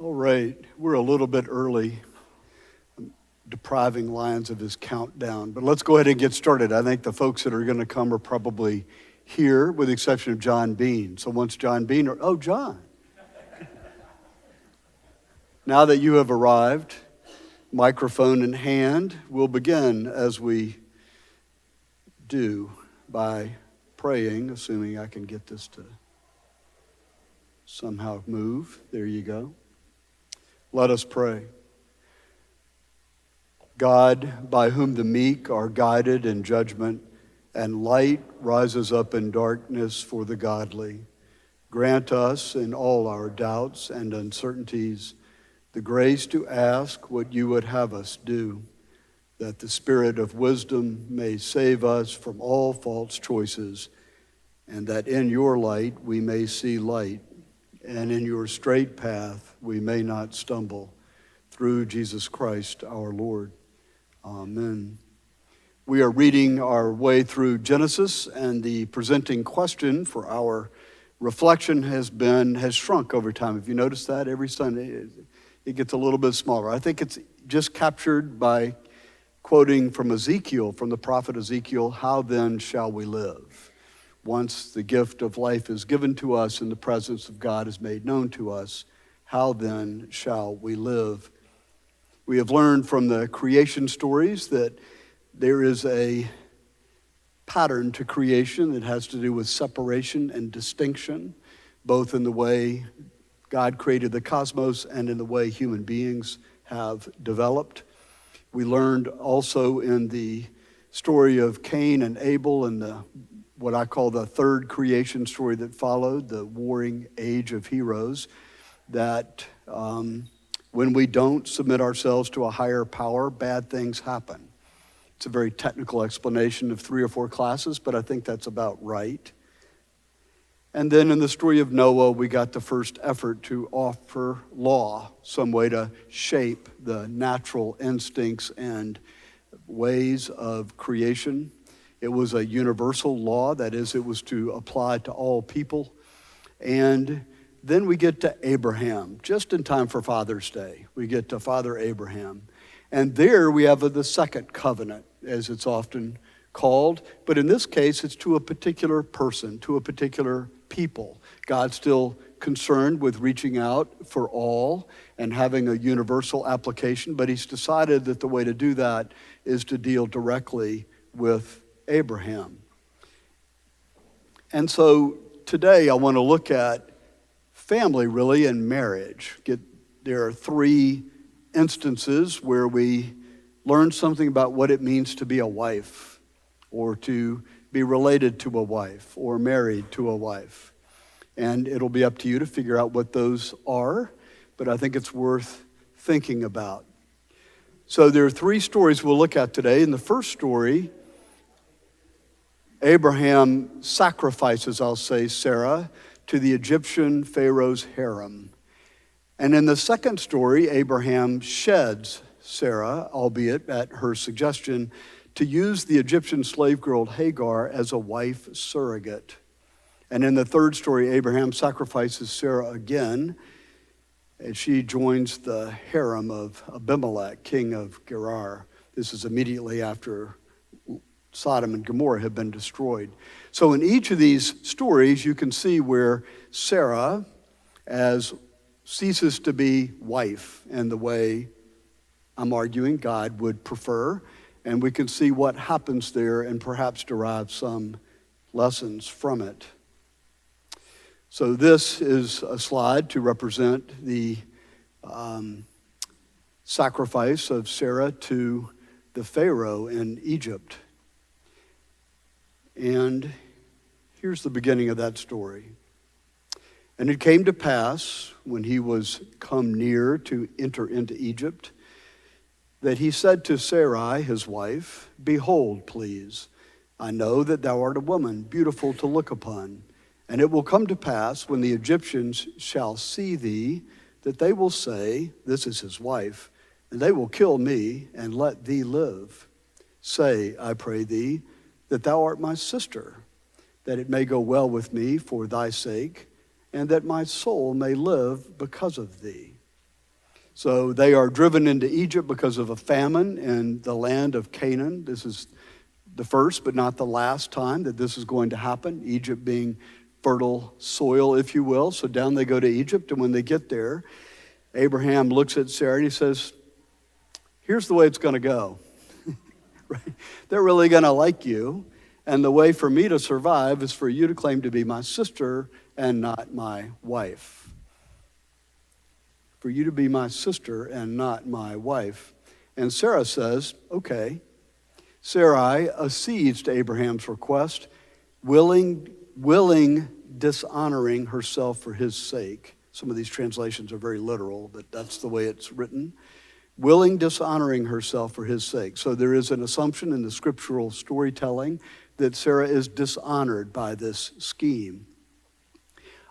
All right, we're a little bit early. I'm depriving Lyons of his countdown, but let's go ahead and get started. I think the folks that are going to come are probably here, with the exception of John Bean. So once John Bean, John. Now that you have arrived, microphone in hand, we'll begin as we do by praying, assuming I can get this to somehow move. There you go. Let us pray. God, by whom the meek are guided in judgment, and light rises up in darkness for the godly, grant us in all our doubts and uncertainties the grace to ask what you would have us do, that the Spirit of wisdom may save us from all false choices, and that in your light we may see light, and in your straight path we may not stumble. Through Jesus Christ our Lord. Amen. We are reading our way through Genesis, and the presenting question for our reflection has shrunk over time. Have you noticed that? Every Sunday it gets a little bit smaller. I think it's just captured by quoting from Ezekiel, from the prophet Ezekiel, how then shall we live? Once the gift of life is given to us and the presence of God is made known to us, how then shall we live? We have learned from the creation stories that there is a pattern to creation that has to do with separation and distinction, both in the way God created the cosmos and in the way human beings have developed. We learned also in the story of Cain and Abel and what I call the third creation story that followed, the warring age of heroes, that when we don't submit ourselves to a higher power, bad things happen. It's a very technical explanation of 3 or 4 classes, but I think that's about right. And then in the story of Noah, we got the first effort to offer law, some way to shape the natural instincts and ways of creation. It was a universal law, that is, it was to apply to all people. And then we get to Abraham, just in time for Father's Day. We get to Father Abraham. And there we have the second covenant, as it's often called. But in this case, it's to a particular person, to a particular people. God's still concerned with reaching out for all and having a universal application, but he's decided that the way to do that is to deal directly with Abraham. And so today I want to look at family, really, and marriage. There are 3 instances where we learn something about what it means to be a wife, or to be related to a wife, or married to a wife. And it'll be up to you to figure out what those are, but I think it's worth thinking about. So there are 3 stories we'll look at today. In the first story, Abraham sacrifices, Sarah, to the Egyptian Pharaoh's harem. And in the second story, Abraham sheds Sarah, albeit at her suggestion, to use the Egyptian slave girl Hagar as a wife surrogate. And in the third story, Abraham sacrifices Sarah again, and she joins the harem of Abimelech, king of Gerar. This is immediately after Sodom and Gomorrah have been destroyed. So in each of these stories, you can see where Sarah ceases to be wife in the way I'm arguing God would prefer, and we can see what happens there and perhaps derive some lessons from it. So this is a slide to represent the sacrifice of Sarah to the Pharaoh in Egypt. And here's the beginning of that story. And it came to pass, when he was come near to enter into Egypt, that he said to Sarai, his wife, Behold, please, I know that thou art a woman, beautiful to look upon. And it will come to pass, when the Egyptians shall see thee, that they will say, This is his wife, and they will kill me and let thee live. Say, I pray thee, that thou art my sister, that it may go well with me for thy sake, and that my soul may live because of thee. So they are driven into Egypt because of a famine in the land of Canaan. This is the first but not the last time that this is going to happen, Egypt being fertile soil, if you will. So down they go to Egypt, and when they get there, Abraham looks at Sarah and he says, here's the way it's going to go. Right? They're really going to like you, and the way for me to survive is for you to claim to be my sister and not my wife. For you to be my sister and not my wife. And Sarah says, okay. Sarai accedes to Abraham's request, willing dishonoring herself for his sake. Some of these translations are very literal, but that's the way it's written. Willing dishonoring herself for his sake. So there is an assumption in the scriptural storytelling that Sarah is dishonored by this scheme.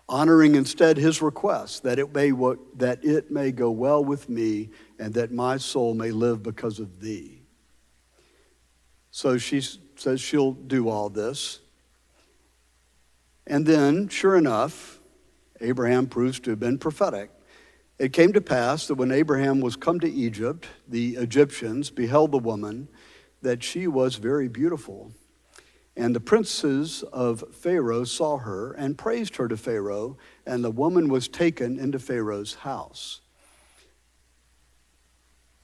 Honoring instead his request that it may go well with me and that my soul may live because of thee. So she says she'll do all this. And then, sure enough, Abraham proves to have been prophetic. It came to pass that when Abraham was come to Egypt, the Egyptians beheld the woman, that she was very beautiful. And the princes of Pharaoh saw her and praised her to Pharaoh, and the woman was taken into Pharaoh's house.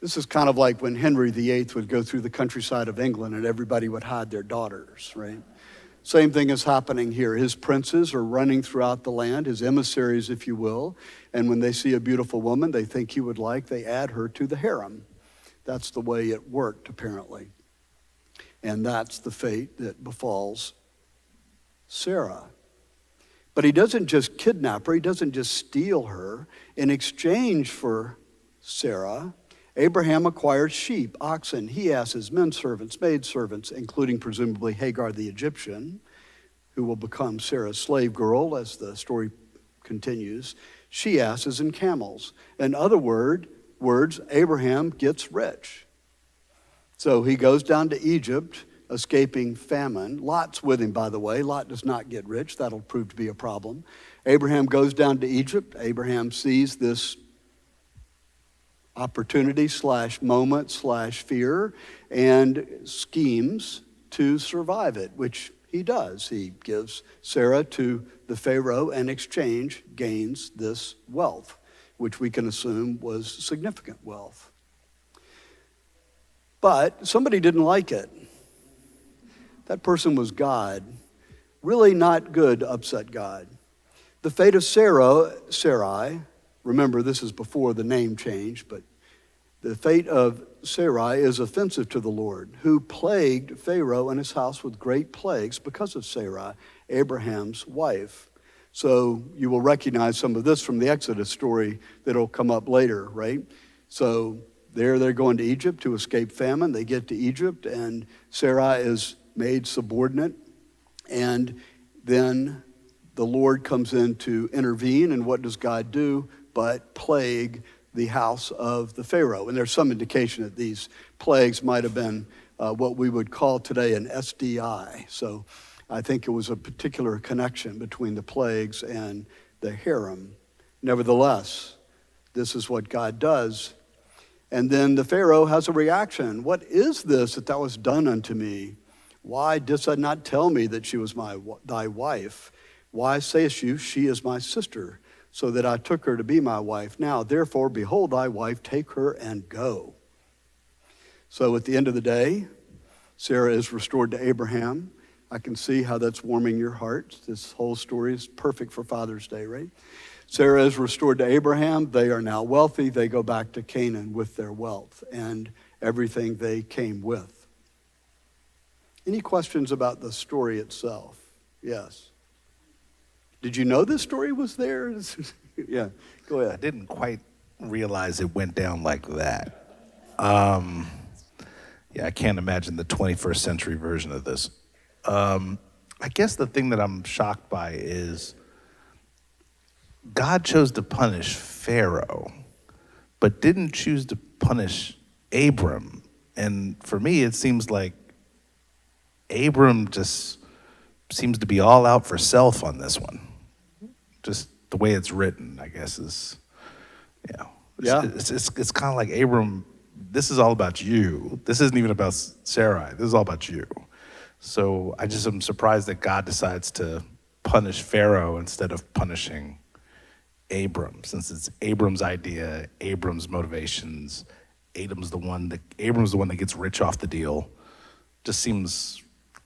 This is kind of like when Henry VIII would go through the countryside of England and everybody would hide their daughters, right? Same thing is happening here. His princes are running throughout the land, his emissaries, if you will, and when they see a beautiful woman they think he would like, they add her to the harem. That's the way it worked, apparently. And that's the fate that befalls Sarah. But he doesn't just kidnap her, he doesn't just steal her. In exchange for Sarah, Abraham acquired sheep, oxen, he-asses, men servants, maid servants, including presumably Hagar the Egyptian, who will become Sarah's slave girl as the story continues, she-asses and camels. In other words, Abraham gets rich. So he goes down to Egypt, escaping famine. Lot's with him, by the way. Lot does not get rich. That'll prove to be a problem. Abraham goes down to Egypt. Abraham sees this opportunity / moment / fear and schemes to survive it, which he does. He gives Sarah to the Pharaoh and in exchange gains this wealth, which we can assume was significant wealth. But somebody didn't like it. That person was God. Really not good to upset God. The fate of Sarai, remember this is before the name change, but the fate of Sarai is offensive to the Lord, who plagued Pharaoh and his house with great plagues because of Sarai, Abraham's wife. So you will recognize some of this from the Exodus story that'll come up later, right? So they're going to Egypt to escape famine. They get to Egypt, and Sarai is made subordinate. And then the Lord comes in to intervene, and what does God do but plague the house of the Pharaoh? And there's some indication that these plagues might have been what we would call today an SDI. So I think it was a particular connection between the plagues and the harem. Nevertheless, this is what God does. And then the Pharaoh has a reaction. What is this that was done unto me? Why didst thou not tell me that she was thy wife? Why sayest you, she is my sister, so that I took her to be my wife? Now, therefore, behold thy wife, take her and go. So at the end of the day, Sarah is restored to Abraham. I can see how that's warming your heart. This whole story is perfect for Father's Day, right? Sarah is restored to Abraham. They are now wealthy. They go back to Canaan with their wealth and everything they came with. Any questions about the story itself? Yes. Did you know this story was there? Yeah, go ahead. I didn't quite realize it went down like that. Yeah, I can't imagine the 21st century version of this. I guess the thing that I'm shocked by is God chose to punish Pharaoh, but didn't choose to punish Abram. And for me, it seems like Abram just seems to be all out for self on this one. Just the way it's written, I guess, is, Yeah. It's kind of like Abram, this is all about you. This isn't even about Sarai. This is all about you. So I just am surprised that God decides to punish Pharaoh instead of punishing Abram, since it's Abram's idea, Abram's motivations. Abram's the one that gets rich off the deal. Just seems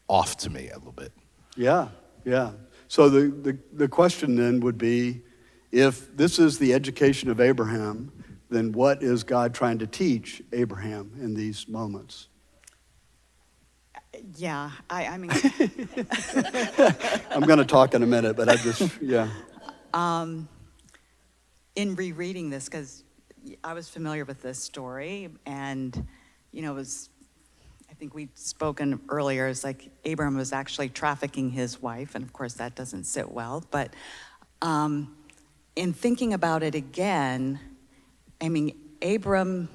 off to me a little bit. Yeah, yeah. So the question then would be, if this is the education of Abraham, then what is God trying to teach Abraham in these moments? Yeah, I mean, I'm going to talk in a minute, but yeah. in rereading this, because I was familiar with this story, and, it was, I think we'd spoken earlier, it's like Abram was actually trafficking his wife, and of course that doesn't sit well, but in thinking about it again, I mean, Abram,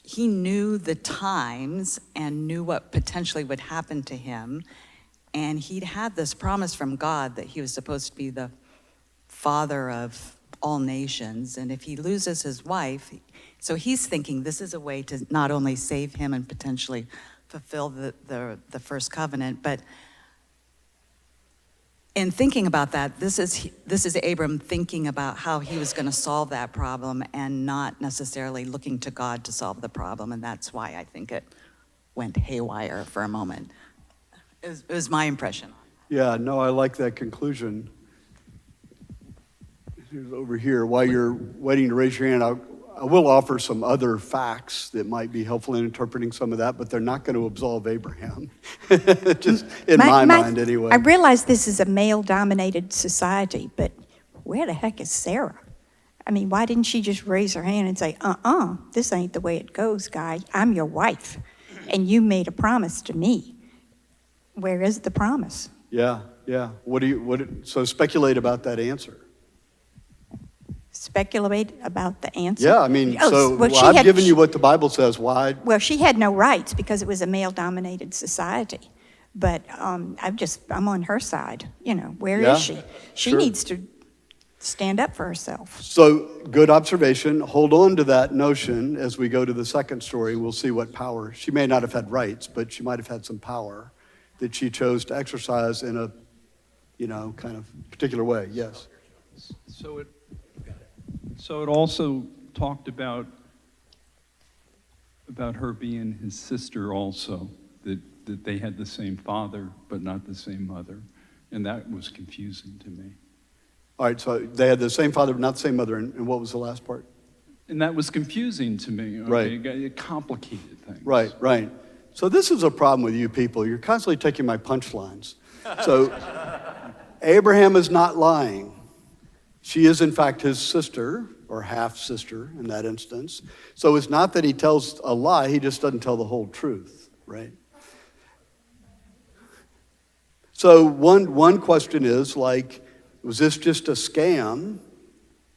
he knew the times and knew what potentially would happen to him, and he'd had this promise from God that he was supposed to be the father of all nations, and if he loses his wife, so he's thinking this is a way to not only save him and potentially fulfill the first covenant, but in thinking about that, this is Abram thinking about how he was going to solve that problem and not necessarily looking to God to solve the problem, and that's why I think it went haywire for a moment. It was my impression. Yeah, no, I like that conclusion. Over here, while you're waiting to raise your hand, I will offer some other facts that might be helpful in interpreting some of that, but they're not going to absolve Abraham, just in my mind anyway. I realize this is a male-dominated society, but where the heck is Sarah? I mean, why didn't she just raise her hand and say, this ain't the way it goes, guy. I'm your wife, and you made a promise to me. Where is the promise? Yeah. So speculate about that answer. Speculate about the answer? Yeah, I mean, well, I've given you what the Bible says. Why? Well, she had no rights because it was a male-dominated society. But I'm on her side. Where is she? She needs to stand up for herself. So, good observation. Hold on to that notion as we go to the second story. We'll see what power. She may not have had rights, but she might have had some power that she chose to exercise in a, kind of particular way. Yes. So it also talked about her being his sister also, that they had the same father but not the same mother, and that was confusing to me. All right, so they had the same father but not the same mother, and what was the last part? And that was confusing to me. Okay? Right. It complicated things. Right. So this is a problem with you people. You're constantly taking my punchlines. So Abraham is not lying. She is, in fact, his sister, or half-sister in that instance. So it's not that he tells a lie, he just doesn't tell the whole truth, right? So one question is, was this just a scam,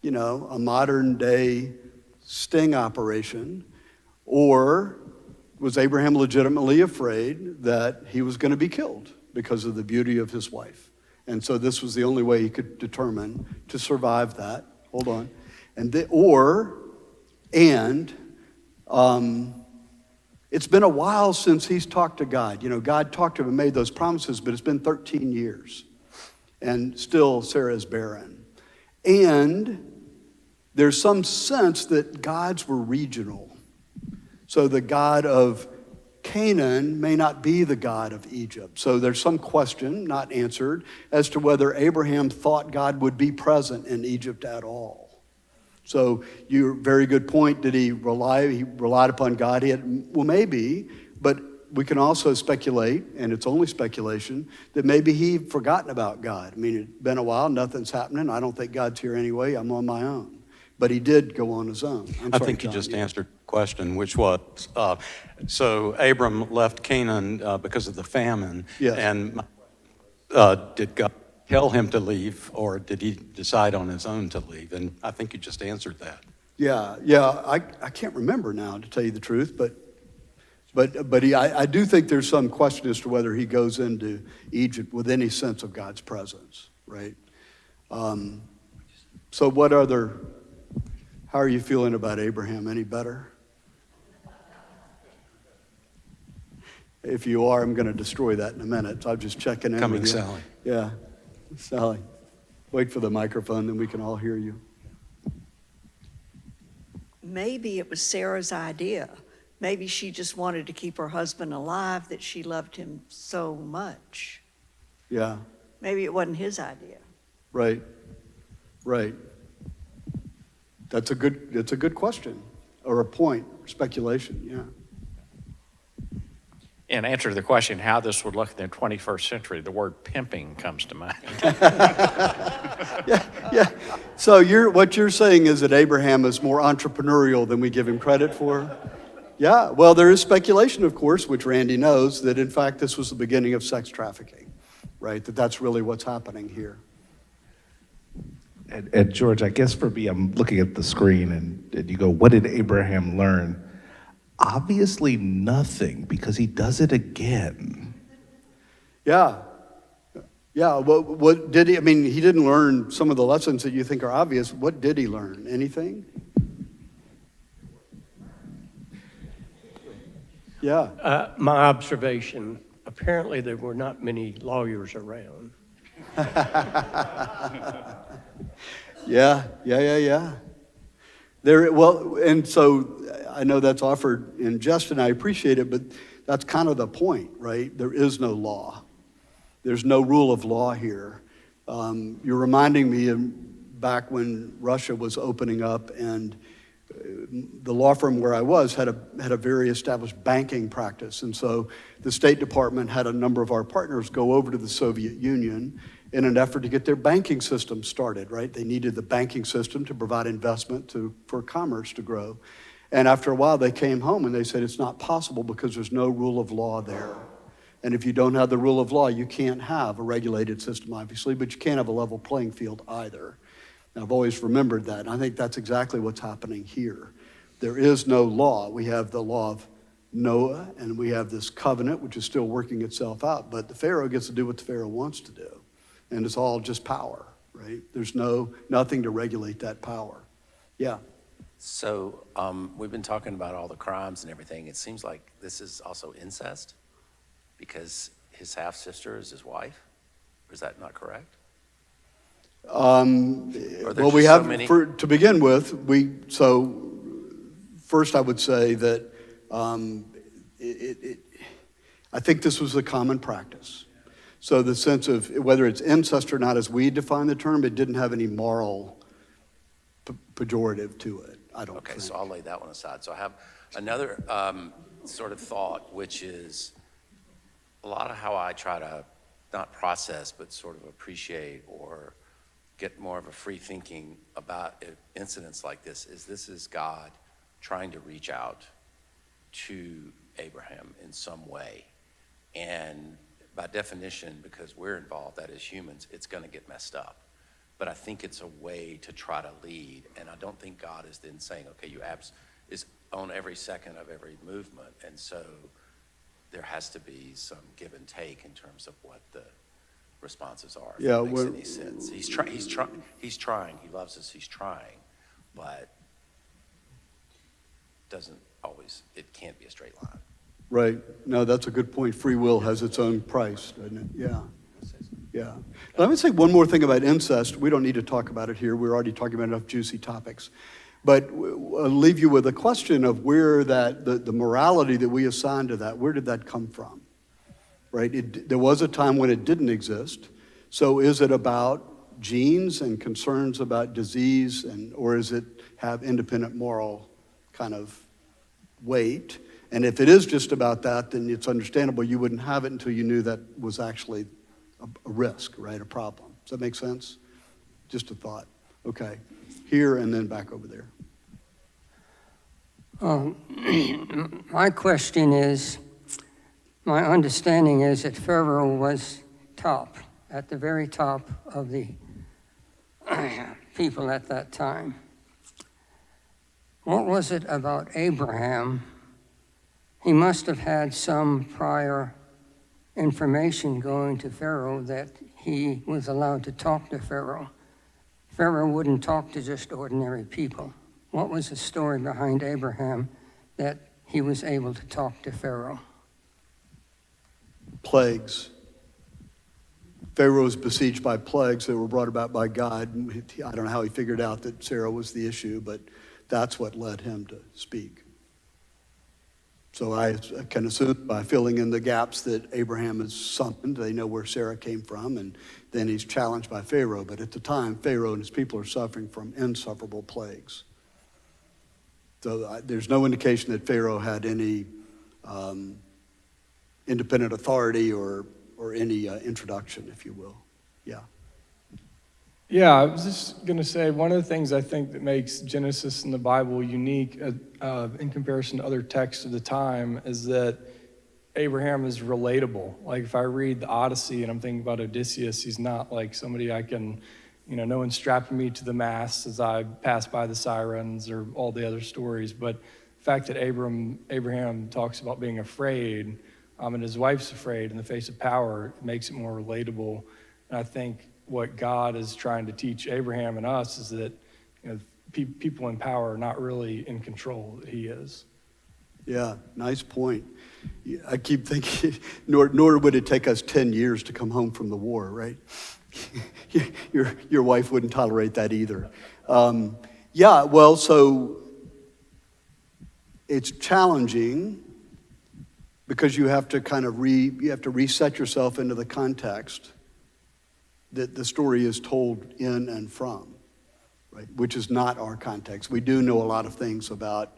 a modern-day sting operation, or was Abraham legitimately afraid that he was going to be killed because of the beauty of his wife? And so this was the only way he could determine to survive that. Hold on. It's been a while since he's talked to God. God talked to him and made those promises, but it's been 13 years. And still Sarah is barren. And there's some sense that gods were regional. So the God of Canaan may not be the God of Egypt. So there's some question, not answered, as to whether Abraham thought God would be present in Egypt at all. So your very good point, he relied upon God? Well, maybe, but we can also speculate, and it's only speculation, that maybe he'd forgotten about God. I mean, it's been a while, nothing's happening. I don't think God's here anyway. I'm on my own. But he did go on his own. I think you just answered the question, which was, so Abram left Canaan because of the famine. Yes. And did God tell him to leave, or did he decide on his own to leave? And I think you just answered that. Yeah. I can't remember now, to tell you the truth, but I do think there's some question as to whether he goes into Egypt with any sense of God's presence, right? So How are you feeling about Abraham? Any better? If you are, I'm going to destroy that in a minute. So I'm just checking in Coming, with you. Sally. Yeah, Sally. Wait for the microphone, then we can all hear you. Maybe it was Sarah's idea. Maybe she just wanted to keep her husband alive, that she loved him so much. Yeah, Maybe it wasn't his idea. right, right. That's a good question, or a point, speculation, yeah. In answer to the question how this would look in the 21st century, the word pimping comes to mind. Yeah. So what you're saying is that Abraham is more entrepreneurial than we give him credit for? Yeah, well, there is speculation, of course, which Randy knows, that in fact this was the beginning of sex trafficking, right? That's really what's happening here. And George, I guess for me, I'm looking at the screen and you go, what did Abraham learn? Obviously nothing, because he does it again. Yeah. Yeah, what did he, I mean, he didn't learn some of the lessons that you think are obvious. What did he learn? Anything? Yeah. My observation, apparently there were not many lawyers around. Yeah. Well, and so I know that's offered in jest, and I appreciate it, but that's kind of the point, right? There is no law. There's no rule of law here. You're reminding me of back when Russia was opening up, and the law firm where I was had a very established banking practice. And so the State Department had a number of our partners go over to the Soviet Union in an effort to get their banking system started, right? They needed the banking system to provide investment for commerce to grow. And after a while, they came home and they said, it's not possible because there's no rule of law there. And if you don't have the rule of law, you can't have a regulated system, obviously, but you can't have a level playing field either. And I've always remembered that, and I think that's exactly what's happening here. There is no law. We have the law of Noah, and we have this covenant, which is still working itself out, but the Pharaoh gets to do what the Pharaoh wants to do. And it's all just power, right? There's nothing to regulate that power. Yeah. So we've been talking about all the crimes and everything. It seems like this is also incest because his half-sister is his wife. Or is that not correct? Well, we have, to begin with, first I would say that I think this was a common practice. So the sense of whether it's incest or not, as we define the term, it didn't have any moral pejorative to it, I don't think. Okay, so I'll lay that one aside. So I have another sort of thought, which is a lot of how I try to not process, but sort of appreciate or get more of a free thinking about incidents like this is God trying to reach out to Abraham in some way. And by definition, because we're involved, that is humans, it's going to get messed up. But I think it's a way to try to lead. And I don't think God is then saying, okay, is on every second of every movement. And so there has to be some give and take in terms of what the responses are. If that makes any sense. He's trying. He loves us. He's trying. But it can't be a straight line. Right. No, that's a good point. Free will has its own price, doesn't it? Yeah. Yeah. Let me say one more thing about incest. We don't need to talk about it here. We're already talking about enough juicy topics. But I'll leave you with a question of where the morality that we assign to that, where did that come from? Right? There was a time when it didn't exist. So is it about genes and concerns about disease, or is it have independent moral kind of weight? And if it is just about that, then it's understandable you wouldn't have it until you knew that was actually a risk, right? A problem. Does that make sense? Just a thought. Okay. Here and then back over there. My question is, my understanding is that Pharaoh was at the very top of the people at that time. What was it about Abraham? He must have had some prior information going to Pharaoh that he was allowed to talk to Pharaoh. Pharaoh wouldn't talk to just ordinary people. what was the story behind Abraham that he was able to talk to Pharaoh? Plagues. Pharaoh was besieged by plagues that were brought about by God. I don't know how he figured out that Sarah was the issue, but that's what led him to speak. So I can assume by filling in the gaps that Abraham is summoned, they know where Sarah came from, and then he's challenged by Pharaoh. But at the time, Pharaoh and his people are suffering from insufferable plagues. So there's no indication that Pharaoh had any independent authority or any introduction, if you will. Yeah. Yeah, I was just going to say, one of the things I think that makes Genesis in the Bible unique in comparison to other texts of the time is that Abraham is relatable. Like if I read the Odyssey and I'm thinking about Odysseus, he's not like somebody I can, no one's strapping me to the mast as I pass by the sirens or all the other stories. But the fact that Abraham talks about being afraid and his wife's afraid in the face of power, it makes it more relatable. And I think what God is trying to teach Abraham and us is that people in power are not really in control, that he is. Yeah, nice point. I keep thinking, nor would it take us 10 years to come home from the war, right? Your wife wouldn't tolerate that either. Yeah, well, so it's challenging because you have to kind of reset yourself into the context that the story is told in and from, right? Which is not our context. We do know a lot of things about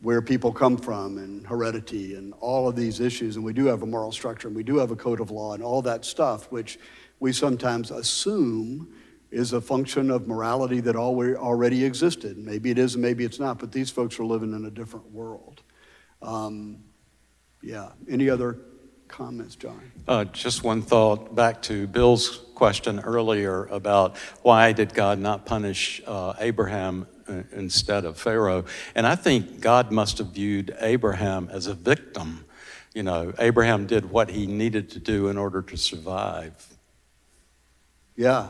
where people come from and heredity and all of these issues, and we do have a moral structure, and we do have a code of law and all that stuff, which we sometimes assume is a function of morality that already existed. Maybe it is and maybe it's not, but these folks are living in a different world. Yeah, any other comments, John? Just one thought back to Bill's question earlier about why did God not punish Abraham instead of Pharaoh? And I think God must have viewed Abraham as a victim. Abraham did what he needed to do in order to survive. Yeah.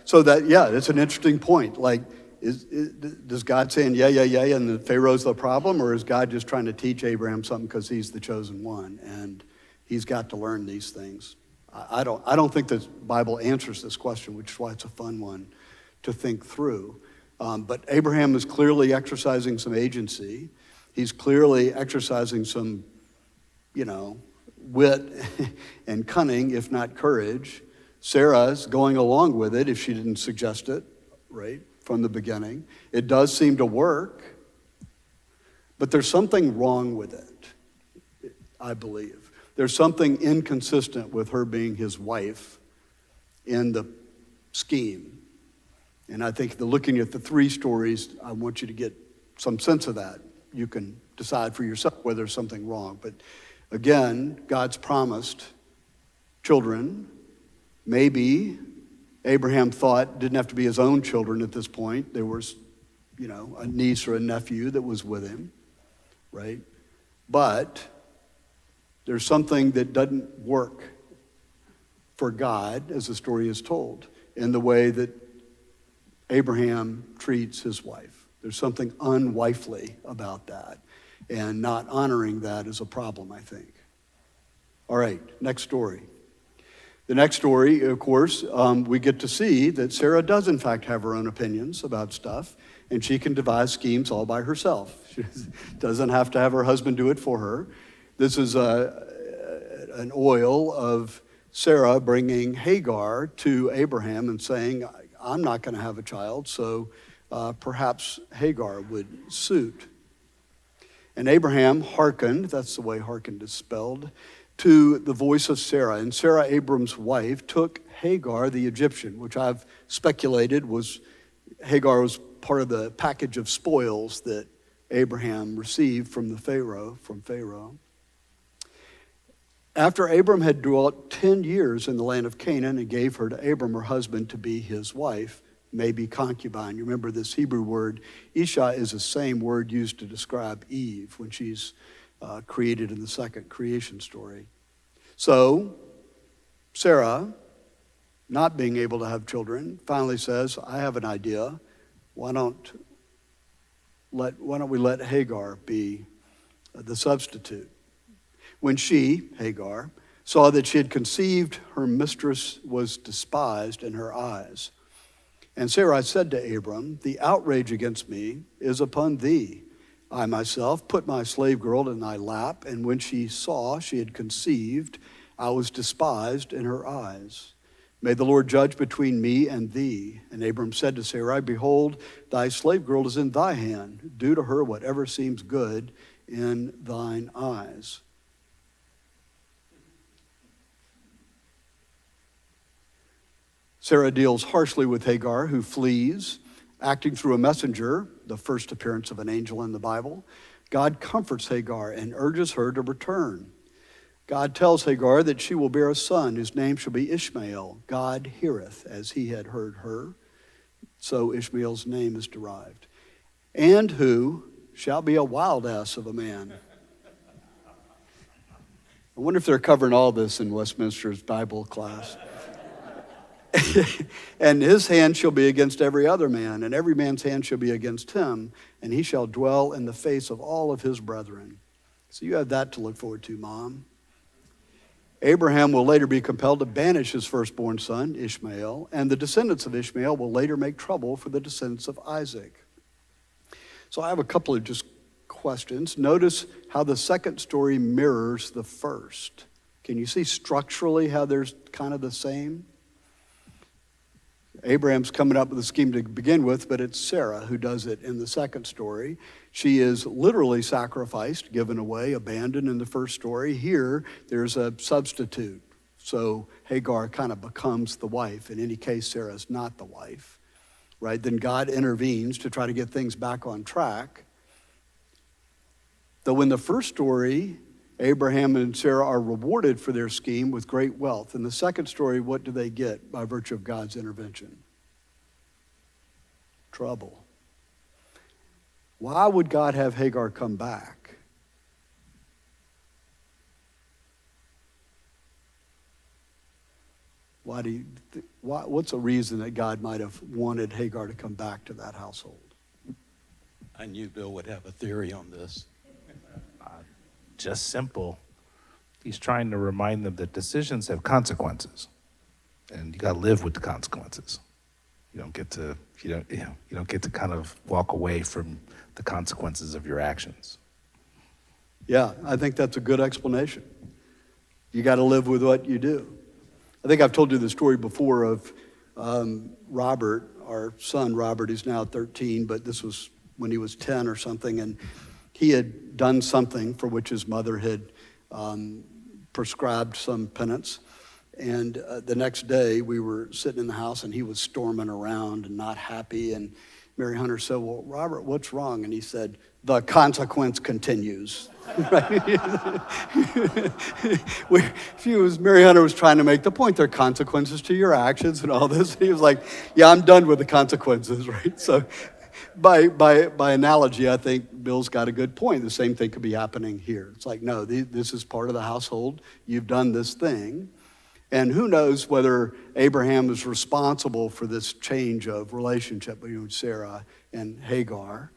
So that's an interesting point. Like, does God saying, yeah, and the Pharaoh's the problem, or is God just trying to teach Abraham something because he's the chosen one and he's got to learn these things? I don't think the Bible answers this question, which is why it's a fun one to think through. But Abraham is clearly exercising some agency. He's clearly exercising some, wit and cunning, if not courage. Sarah's going along with it if she didn't suggest it, right, from the beginning. It does seem to work, but there's something wrong with it, I believe. There's something inconsistent with her being his wife in the scheme. And I think looking at the three stories, I want you to get some sense of that. You can decide for yourself whether there's something wrong. But again, God's promised children. Maybe Abraham thought didn't have to be his own children at this point. There was, a niece or a nephew that was with him, right? But there's something that doesn't work for God, as the story is told, in the way that Abraham treats his wife. There's something unwifely about that, and not honoring that is a problem, I think. All right, next story. The next story, of course, we get to see that Sarah does in fact have her own opinions about stuff, and she can devise schemes all by herself. She doesn't have to have her husband do it for her. This is an oil of Sarah bringing Hagar to Abraham and saying, I'm not going to have a child, so perhaps Hagar would suit. And Abraham hearkened, that's the way hearkened is spelled, to the voice of Sarah. And Sarah, Abram's wife, took Hagar, the Egyptian, which I've speculated Hagar was part of the package of spoils that Abraham received from Pharaoh. After Abram had dwelt 10 years in the land of Canaan and gave her to Abram, her husband, to be his wife, maybe concubine. You remember this Hebrew word, Isha, is the same word used to describe Eve when she's created in the second creation story. So, Sarah, not being able to have children, finally says, I have an idea. Why don't why don't we let Hagar be the substitute? When she, Hagar, saw that she had conceived, her mistress was despised in her eyes. And Sarai said to Abram, the outrage against me is upon thee. I myself put my slave girl in thy lap, and when she saw she had conceived, I was despised in her eyes. May the Lord judge between me and thee. And Abram said to Sarai, behold, thy slave girl is in thy hand. Do to her whatever seems good in thine eyes. Sarah deals harshly with Hagar, who flees, acting through a messenger, the first appearance of an angel in the Bible. God comforts Hagar and urges her to return. God tells Hagar that she will bear a son whose name shall be Ishmael. God heareth, as he had heard her. So Ishmael's name is derived. And who shall be a wild ass of a man. I wonder if they're covering all this in Westminster's Bible class. And his hand shall be against every other man, and every man's hand shall be against him, and he shall dwell in the face of all of his brethren. So you have that to look forward to, Mom. Abraham will later be compelled to banish his firstborn son, Ishmael, and the descendants of Ishmael will later make trouble for the descendants of Isaac. So I have a couple of just questions. Notice how the second story mirrors the first. Can you see structurally how they're kind of the same? Abraham's coming up with a scheme to begin with, but it's Sarah who does it in the second story. She is literally sacrificed, given away, abandoned in the first story. Here, there's a substitute. So Hagar kind of becomes the wife. In any case, Sarah's not the wife, right? Then God intervenes to try to get things back on track. Though in the first story, Abraham and Sarah are rewarded for their scheme with great wealth. In the second story, what do they get by virtue of God's intervention? Trouble. Why would God have Hagar come back? What's a reason that God might have wanted Hagar to come back to that household? I knew Bill would have a theory on this. Just simple. He's trying to remind them that decisions have consequences, and you got to live with the consequences. You don't get to kind of walk away from the consequences of your actions. Yeah, I think that's a good explanation. You got to live with what you do. I think I've told you the story before of Robert, our son Robert, who's now 13, but this was when he was 10 or something, and he had done something for which his mother had prescribed some penance. And the next day, we were sitting in the house, and he was storming around and not happy. And Mary Hunter said, well, Robert, what's wrong? And he said, the consequence continues. Mary Hunter was trying to make the point, there are consequences to your actions and all this. And he was like, yeah, I'm done with the consequences, right? So by analogy, I think Bill's got a good point. The same thing could be happening here. It's like, no, this is part of the household. You've done this thing. And who knows whether Abraham is responsible for this change of relationship between Sarah and Hagar,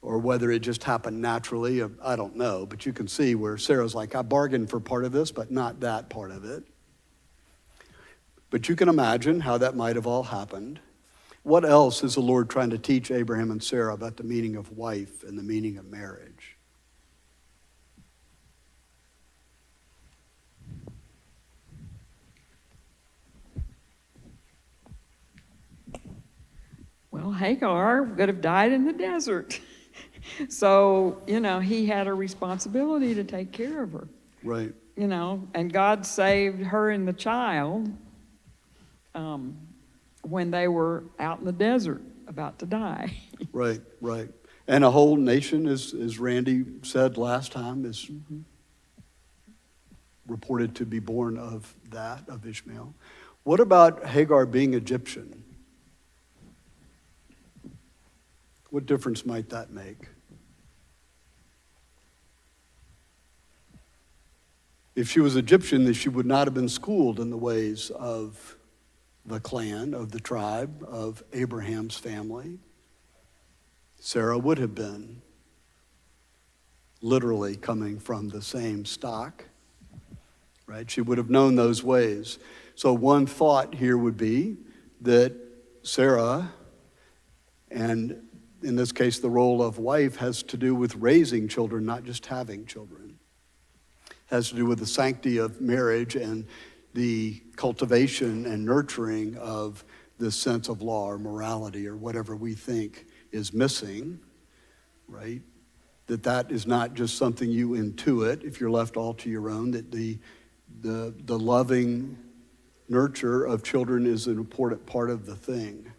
or whether it just happened naturally. I don't know. But you can see where Sarah's like, I bargained for part of this, but not that part of it. But you can imagine how that might have all happened. What else is the Lord trying to teach Abraham and Sarah about the meaning of wife and the meaning of marriage? Well, Hagar would have died in the desert. So, he had a responsibility to take care of her. Right. And God saved her and the child when they were out in the desert about to die. Right. And a whole nation, as Randy said last time, is reported to be born of Ishmael. What about Hagar being Egyptian? What difference might that make? If she was Egyptian, then she would not have been schooled in the ways of the clan, of the tribe, of Abraham's family. Sarah would have been literally coming from the same stock, right? She would have known those ways. So one thought here would be that Sarah, and in this case the role of wife, has to do with raising children, not just having children. Has to do with the sanctity of marriage and the cultivation and nurturing of this sense of law or morality or whatever we think is missing, right? That is not just something you intuit if you're left all to your own, that the loving nurture of children is an important part of the thing.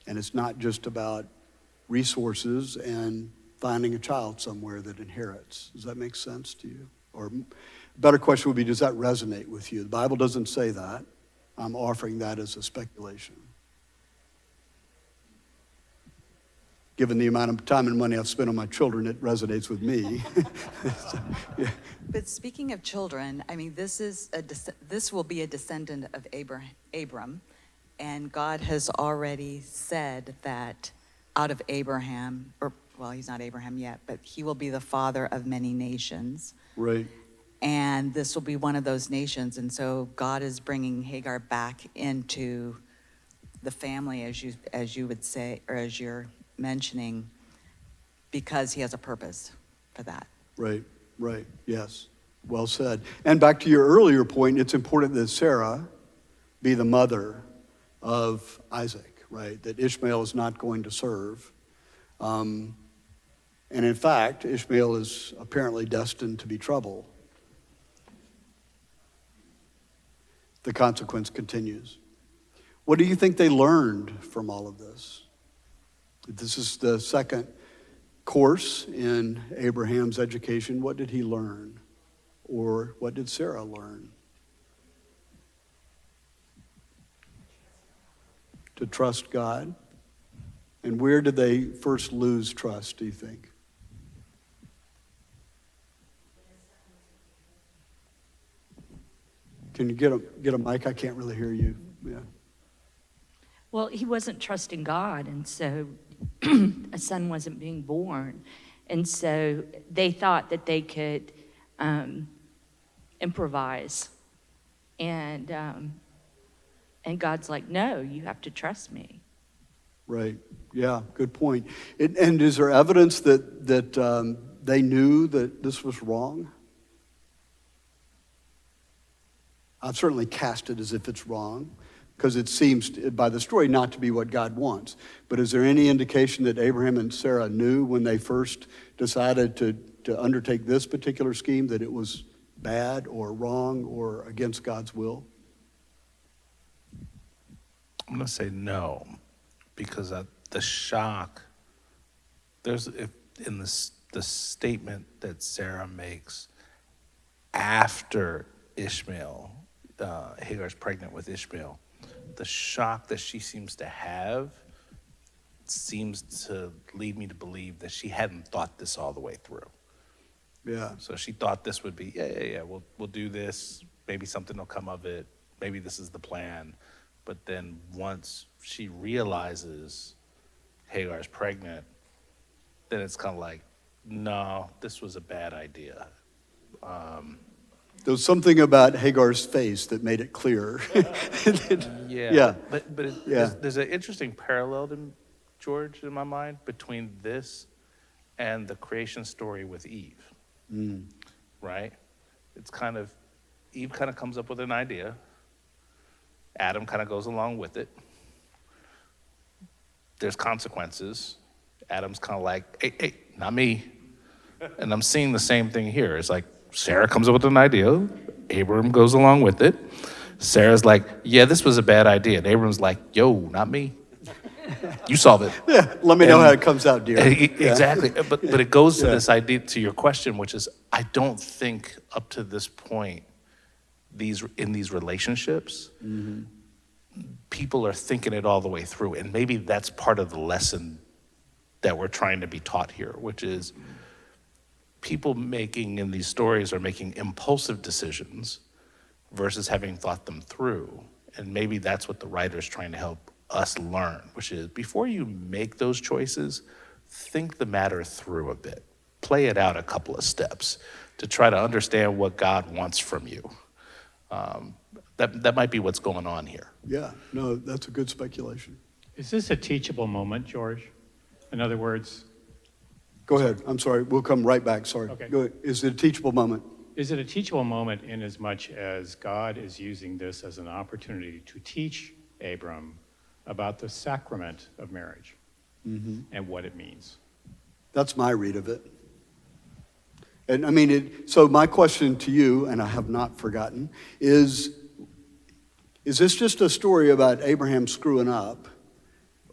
And it's not just about resources and finding a child somewhere that inherits. Does that make sense to you? Or a better question would be, does that resonate with you? The Bible doesn't say that. I'm offering that as a speculation. Given the amount of time and money I've spent on my children, it resonates with me. So, yeah. But speaking of children, I mean, this will be a descendant of Abram, and God has already said that out of Abraham, well, he's not Abraham yet, but he will be the father of many nations. Right. And this will be one of those nations. And so God is bringing Hagar back into the family, as you would say, or as you're mentioning, because he has a purpose for that. Right, right, yes. Well said. And back to your earlier point, it's important that Sarah be the mother of Isaac, right? That Ishmael is not going to serve. And in fact, Ishmael is apparently destined to be trouble. The consequence continues. What do you think they learned from all of this? This is the second course in Abraham's education. What did he learn? Or what did Sarah learn? To trust God. And where did they first lose trust, do you think? Can you get a mic? I can't really hear you. Yeah. Well, he wasn't trusting God, and so a son wasn't being born. And so they thought that they could improvise. And God's like, no, you have to trust me. Right. Yeah, good point. And is there evidence that they knew that this was wrong? I've certainly cast it as if it's wrong, because it seems by the story not to be what God wants. But is there any indication that Abraham and Sarah knew when they first decided to undertake this particular scheme that it was bad or wrong or against God's will? I'm going to say no, because the shock, in the statement that Sarah makes after Ishmael, Hagar's pregnant with Ishmael, the shock that she seems to have seems to lead me to believe that she hadn't thought this all the way through. Yeah. So she thought this would be, we'll do this, maybe something will come of it, maybe this is the plan. But then once she realizes Hagar's pregnant, then it's kind of like, no, this was a bad idea. There was something about Hagar's face that made it clear. Yeah. But there's an interesting parallel, George, in my mind, between this and the creation story with Eve. Right? It's Eve kind of comes up with an idea. Adam kind of goes along with it. There's consequences. Adam's kind of like, hey, not me. And I'm seeing the same thing here. It's like Sarah comes up with an idea. Abram goes along with it. Sarah's like, yeah, this was a bad idea. And Abram's like, yo, not me. You solve it. Yeah, let me know how it comes out, dear. Exactly. But it goes to this idea, to your question, which is, I don't think up to this point, in these relationships, people are thinking it all the way through. And maybe that's part of the lesson that we're trying to be taught here, which is people making in these stories are making impulsive decisions versus having thought them through. And maybe that's what the writer's trying to help us learn, which is before you make those choices, think the matter through a bit, play it out a couple of steps to try to understand what God wants from you. That might be what's going on here. Yeah, no, that's a good speculation. Is this a teachable moment, George? In other words, Go ahead. I'm sorry. We'll come right back. Sorry. Okay. Go ahead. Is it a teachable moment? is it a teachable moment in as much as God is using this as an opportunity to teach Abram about the sacrament of marriage and what it means? That's my read of it. And I mean, so my question to you, and I have not forgotten, is this just a story about Abraham screwing up?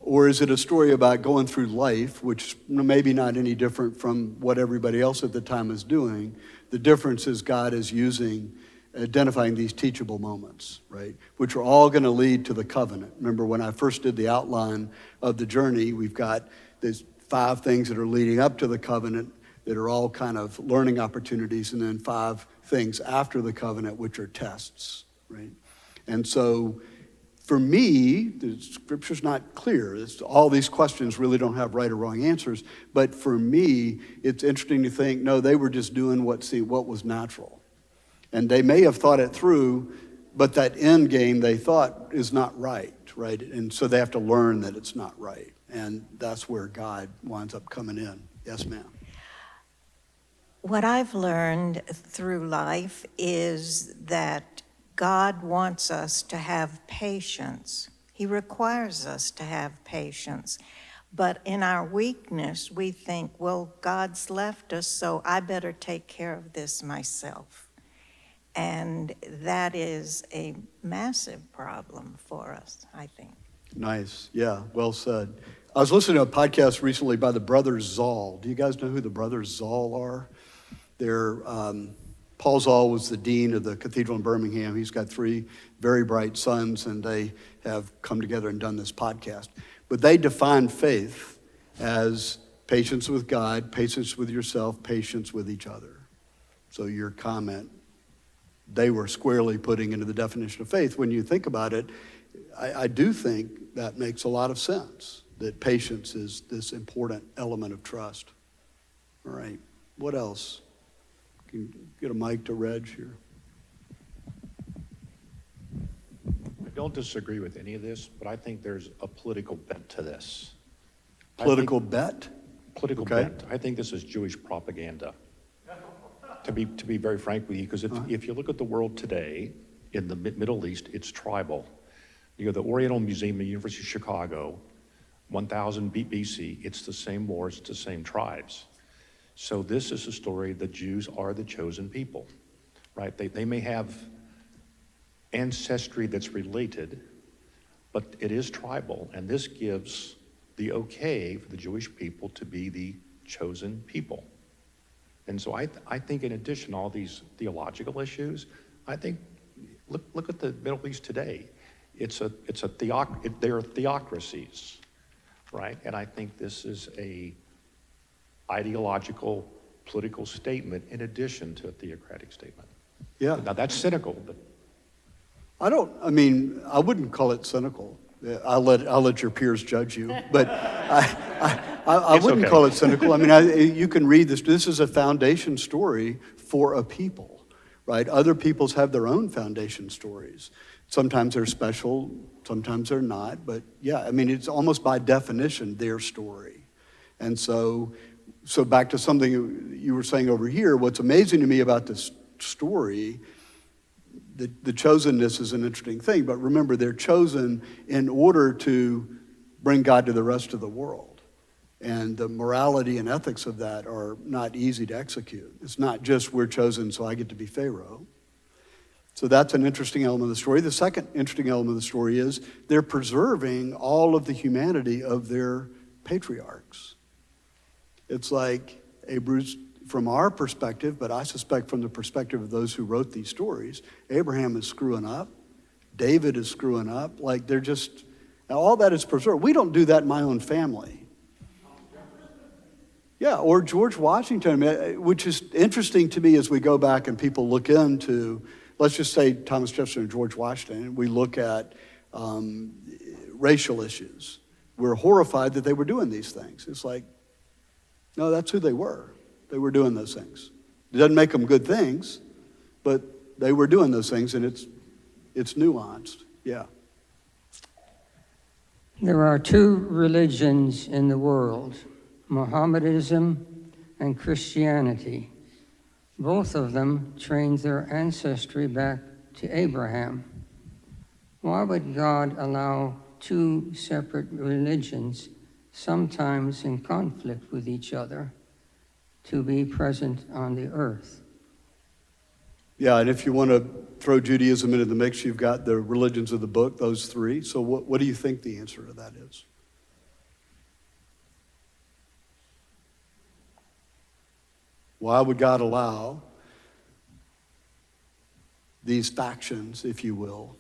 Or is it a story about going through life, which maybe not any different from what everybody else at the time is doing? The difference is God is identifying these teachable moments, right? Which are all going to lead to the covenant. Remember when I first did the outline of the journey, we've got these 5 things that are leading up to the covenant that are all kind of learning opportunities, and then 5 things after the covenant, which are tests, right? And so for me, the scripture's not clear. All these questions really don't have right or wrong answers. But for me, it's interesting to think, no, they were just doing what was natural. And they may have thought it through, but that end game they thought is not right? And so they have to learn that it's not right. And that's where God winds up coming in. Yes, ma'am. What I've learned through life is that God wants us to have patience. He requires us to have patience. But in our weakness, we think, well, God's left us, so I better take care of this myself. And that is a massive problem for us, I think. Nice. Yeah, well said. I was listening to a podcast recently by the brothers Zoll. Do you guys know who the brothers Zoll are? They're Paul Zoll was the dean of the Cathedral in Birmingham. He's got 3 very bright sons, and they have come together and done this podcast. But they define faith as patience with God, patience with yourself, patience with each other. So your comment, they were squarely putting into the definition of faith. When you think about it, I do think that makes a lot of sense, that patience is this important element of trust. All right, what else? Can you get a mic to Reg here? I don't disagree with any of this, but I think there's a political bent to this. Political bet? Political bent. I think this is Jewish propaganda. To be very frank with you, because if you look at the world today, in the Middle East, it's tribal. You go to the Oriental Museum at the University of Chicago, 1000 BC, it's the same wars, it's the same tribes. So this is a story, the Jews are the chosen people, right? They may have ancestry that's related, but it is tribal, and this gives the okay for the Jewish people to be the chosen people. And so I think in addition to all these theological issues, I think, look at the Middle East today. They're theocracies, right? And I think this is a ideological, political statement in addition to a theocratic statement. Yeah. Now that's cynical, but I wouldn't call it cynical. I'll let your peers judge you, but I wouldn't call it cynical. I mean, you can read this. This is a foundation story for a people, right? Other peoples have their own foundation stories. Sometimes they're special, sometimes they're not. But yeah, I mean, it's almost by definition their story. And so back to something you were saying over here, what's amazing to me about this story, the chosenness is an interesting thing, but remember, they're chosen in order to bring God to the rest of the world. And the morality and ethics of that are not easy to execute. It's not just we're chosen so I get to be Pharaoh. So that's an interesting element of the story. The second interesting element of the story is they're preserving all of the humanity of their patriarchs. It's like Hebrews, from our perspective, but I suspect from the perspective of those who wrote these stories, Abraham is screwing up, David is screwing up, like they're just, all that is preserved. We don't do that in my own family. Yeah, or George Washington, which is interesting to me as we go back and people look into, let's just say Thomas Jefferson and George Washington, and we look at racial issues. We're horrified that they were doing these things. It's like, No, that's who they were. They were doing those things. It doesn't make them good things, but they were doing those things, and it's nuanced. Yeah. There are two religions in the world, Mohammedanism and Christianity. Both of them trained their ancestry back to Abraham. Why would God allow two separate religions, sometimes in conflict with each other, to be present on the earth? Yeah, and if you want to throw Judaism into the mix, you've got the religions of the book, those three. So what do you think the answer to that is? Why would God allow these factions, if you will,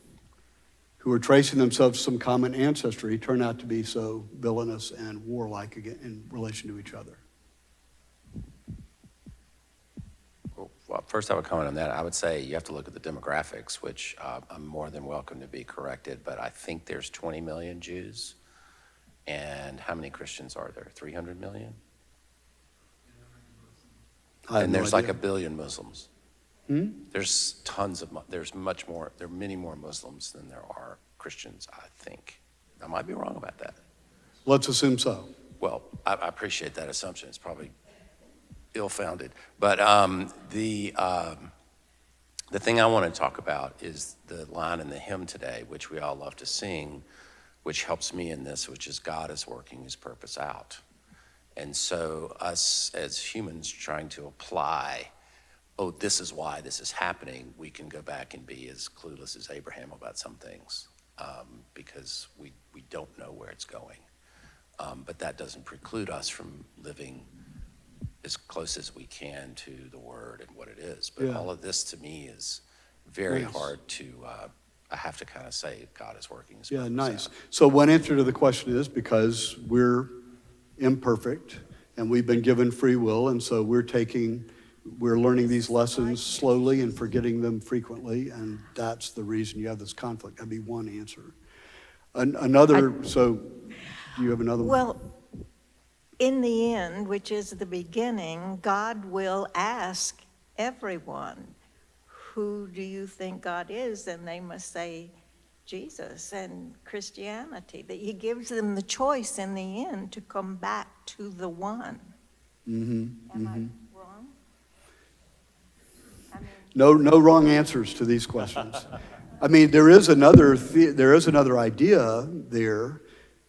who are tracing themselves to some common ancestry, turn out to be so villainous and warlike in relation to each other? Well, first I would comment on that. I would say you have to look at the demographics, which I'm more than welcome to be corrected, but I think there's 20 million Jews. And how many Christians are there? 300 million? And there's like 1 billion Muslims. There's there's much more, there are many more Muslims than there are Christians, I think. I might be wrong about that. Let's assume so. Well, I appreciate that assumption. It's probably ill-founded. But the thing I want to talk about is the line in the hymn today, which we all love to sing, which helps me in this, which is God is working his purpose out. And so us as humans trying to apply, oh, this is why this is happening, we can go back and be as clueless as Abraham about some things because we don't know where it's going. But that doesn't preclude us from living as close as we can to the word and what it is. But all of this to me is very hard to, I have to kind of say God is working his purpose nice. out. So one answer to the question is because we're imperfect and we've been given free will, and so we're learning these lessons slowly and forgetting them frequently, and that's the reason you have this conflict. That'd be one answer. So do you have another one? Well, in the end, which is the beginning, God will ask everyone, who do you think God is? And they must say Jesus and Christianity. That he gives them the choice in the end to come back to the one. Am I wrong? No wrong answers to these questions. I mean, there is another idea there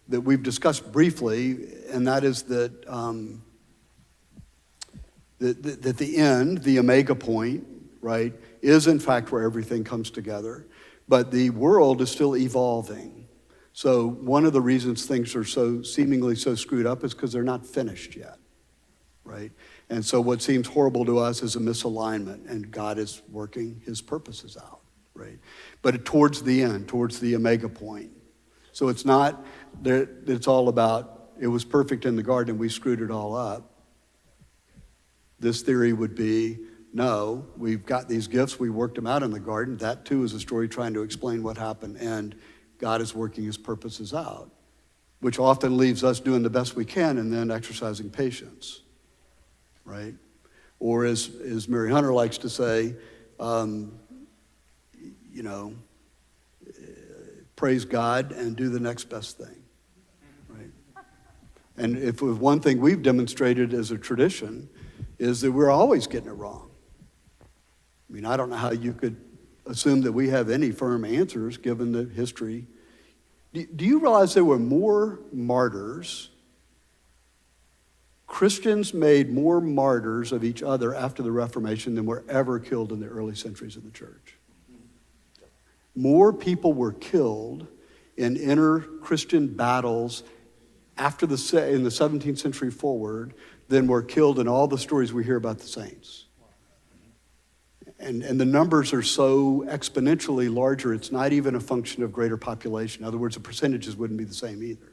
that we've discussed briefly, and that is that that the end, the omega point, right, is in fact where everything comes together. But the world is still evolving. So one of the reasons things are so seemingly so screwed up is because they're not finished yet, right? And so what seems horrible to us is a misalignment, and God is working his purposes out, right? But towards the end, towards the omega point. So it's not that it's all about, it was perfect in the garden and we screwed it all up. This theory would be, no, we've got these gifts, we worked them out in the garden. That too is a story trying to explain what happened, and God is working his purposes out, which often leaves us doing the best we can and then exercising patience, right? Or as Mary Hunter likes to say, praise God and do the next best thing, right? And if one thing we've demonstrated as a tradition is that we're always getting it wrong. I mean, I don't know how you could assume that we have any firm answers given the history. Do you realize there were more martyrs? Christians made more martyrs of each other after the Reformation than were ever killed in the early centuries of the church. More people were killed in inner Christian battles in the 17th century forward than were killed in all the stories we hear about the saints. And the numbers are so exponentially larger, it's not even a function of greater population. In other words, the percentages wouldn't be the same either.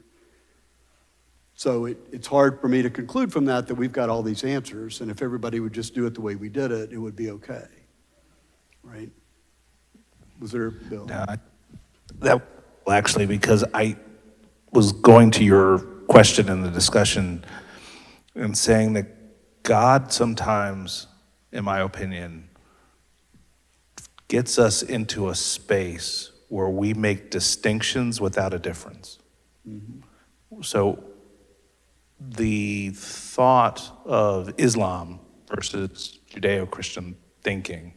So it's hard for me to conclude from that we've got all these answers, and if everybody would just do it the way we did it, it would be okay, right? Was there, Bill? Actually, because I was going to your question in the discussion and saying that God sometimes, in my opinion, gets us into a space where we make distinctions without a difference. So the thought of Islam versus Judeo-Christian thinking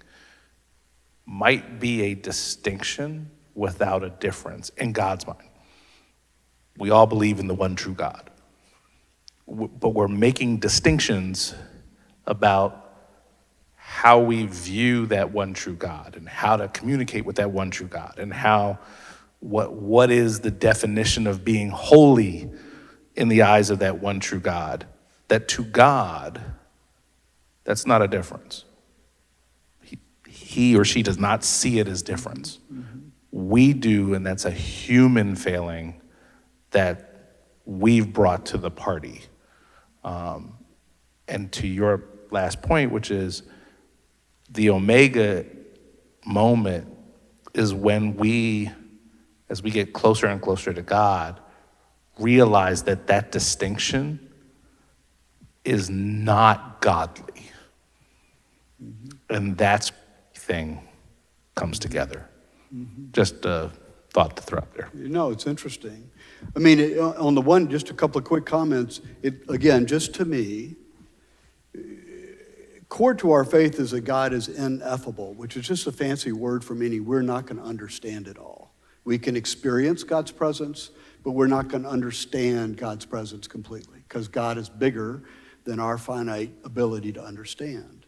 might be a distinction without a difference in God's mind. We all believe in the one true God, but we're making distinctions about how we view that one true God and how to communicate with that one true God and what is the definition of being holy in the eyes of that one true God, that to God, that's not a difference. He or she does not see it as difference. We do, and that's a human failing that we've brought to the party. And to your last point, which is the omega moment is when we, as we get closer and closer to God, realize that that distinction is not godly. And that's thing comes together. Just a thought to throw out there. No, it's interesting. I mean, on the one, just a couple of quick comments. Again, just to me, core to our faith is that God is ineffable, which is just a fancy word for meaning we're not going to understand it all. We can experience God's presence, but we're not going to understand God's presence completely because God is bigger than our finite ability to understand.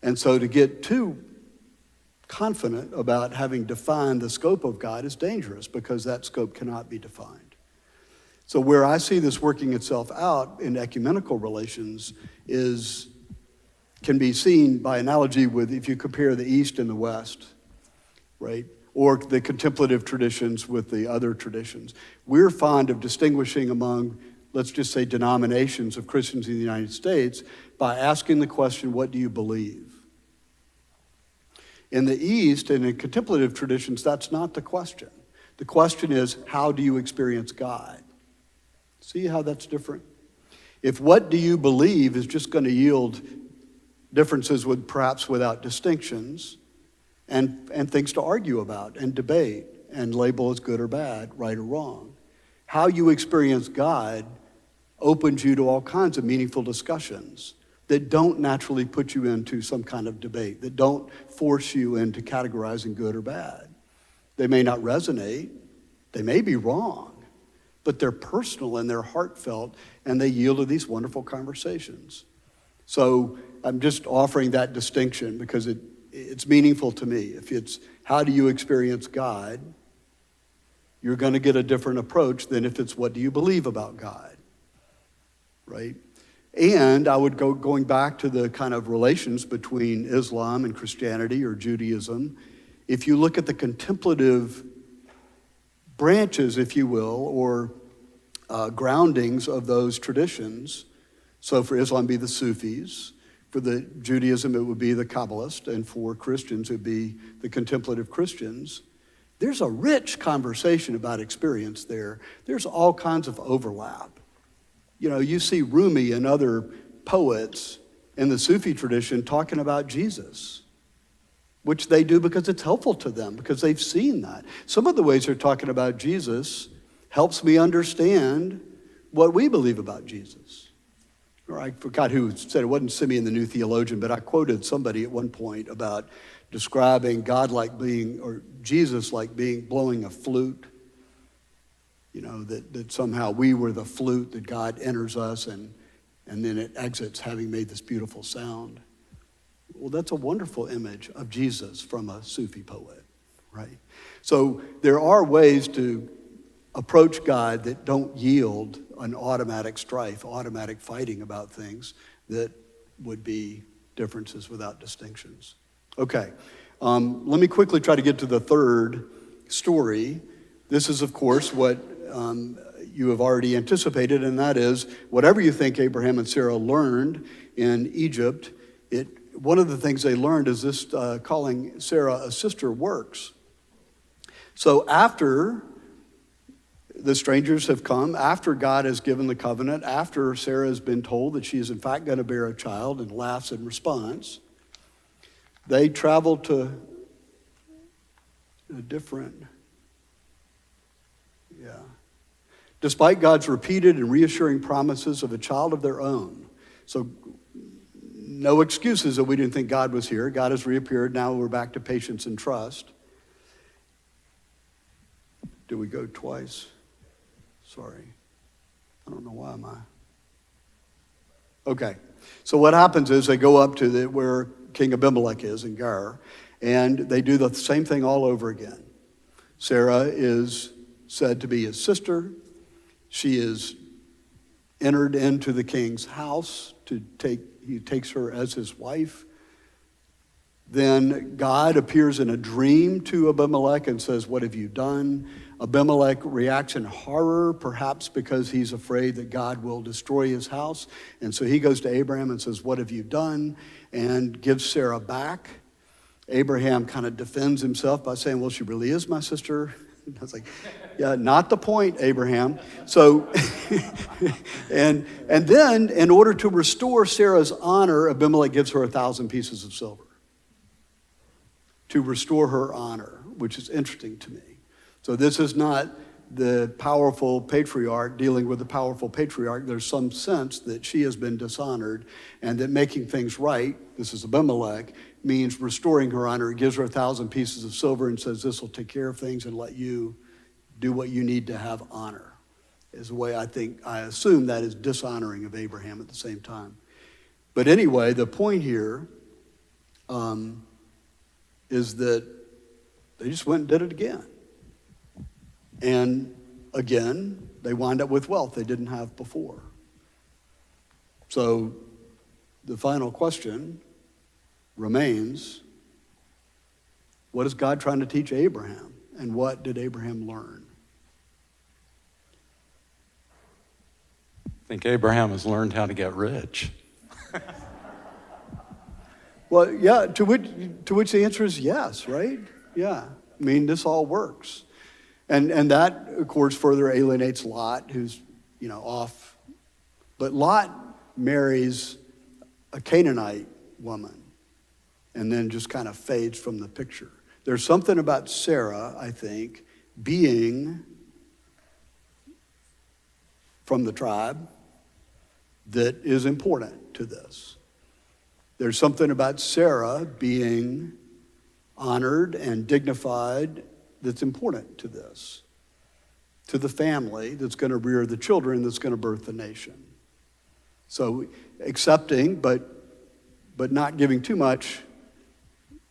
And so to get too confident about having defined the scope of God is dangerous because that scope cannot be defined. So where I see this working itself out in ecumenical relations can be seen by analogy with if you compare the East and the West, right? Or the contemplative traditions with the other traditions. We're fond of distinguishing among, let's just say, denominations of Christians in the United States by asking the question, what do you believe? In the East and in contemplative traditions, that's not the question. The question is, how do you experience God? See how that's different? If what do you believe is just going to yield differences with perhaps without distinctions and things to argue about and debate and label as good or bad, right or wrong. How you experience God opens you to all kinds of meaningful discussions that don't naturally put you into some kind of debate, that don't force you into categorizing good or bad. They may not resonate, they may be wrong, but they're personal and they're heartfelt and they yield to these wonderful conversations. So I'm just offering that distinction because it's meaningful to me. If it's how do you experience God, you're going to get a different approach than if it's what do you believe about God, right? And I would going back to the kind of relations between Islam and Christianity or Judaism. If you look at the contemplative branches, if you will, or groundings of those traditions, so for Islam, be the Sufis. For the Judaism, it would be the Kabbalists. And for Christians, it would be the contemplative Christians. There's a rich conversation about experience there. There's all kinds of overlap. You know, you see Rumi and other poets in the Sufi tradition talking about Jesus, which they do because it's helpful to them, because they've seen that. Some of the ways they're talking about Jesus helps me understand what we believe about Jesus. Or I forgot who said it, wasn't Simeon the New Theologian, but I quoted somebody at one point about describing God like being, or Jesus like being, blowing a flute. You know, that somehow we were the flute, that God enters us and then it exits having made this beautiful sound. Well, that's a wonderful image of Jesus from a Sufi poet, right? So there are ways to approach God that don't yield an automatic strife, automatic fighting about things that would be differences without distinctions. Okay, let me quickly try to get to the third story. This is, of course, what you have already anticipated, and that is whatever you think Abraham and Sarah learned in Egypt, one of the things they learned is this calling Sarah a sister works. So after the strangers have come after God has given the covenant, after Sarah has been told that she is in fact going to bear a child and laughs in response. They travel to a different, despite God's repeated and reassuring promises of a child of their own. So no excuses that we didn't think God was here. God has reappeared. Now we're back to patience and trust. Did we go twice? Sorry. I don't know why am I. Okay. So what happens is they go up to where King Abimelech is in Gerar, and they do the same thing all over again. Sarah is said to be his sister. She is entered into the king's house he takes her as his wife. Then God appears in a dream to Abimelech and says, "What have you done?" Abimelech reacts in horror, perhaps because he's afraid that God will destroy his house. And so he goes to Abraham and says, "What have you done?" and gives Sarah back. Abraham kind of defends himself by saying, "Well, she really is my sister." I was like, yeah, not the point, Abraham. So, and then in order to restore Sarah's honor, Abimelech gives her 1,000 pieces of silver to restore her honor, which is interesting to me. So this is not the powerful patriarch dealing with the powerful patriarch. There's some sense that she has been dishonored and that making things right, this is Abimelech, means restoring her honor. It gives her 1,000 pieces of silver and says, "This will take care of things and let you do what you need to have honor," is the way I assume that is dishonoring of Abraham at the same time. But anyway, the point here is that they just went and did it again. And again, they wind up with wealth they didn't have before. So the final question remains, what is God trying to teach Abraham? And what did Abraham learn? I think Abraham has learned how to get rich. Well, yeah, to which the answer is yes, right? Yeah. I mean, this all works. And that, of course, further alienates Lot, who's, off. But Lot marries a Canaanite woman and then just kind of fades from the picture. There's something about Sarah, I think, being from the tribe that is important to this. There's something about Sarah being honored and dignified that's important to this, to the family that's going to rear the children, that's going to birth the nation. So accepting, but not giving too much,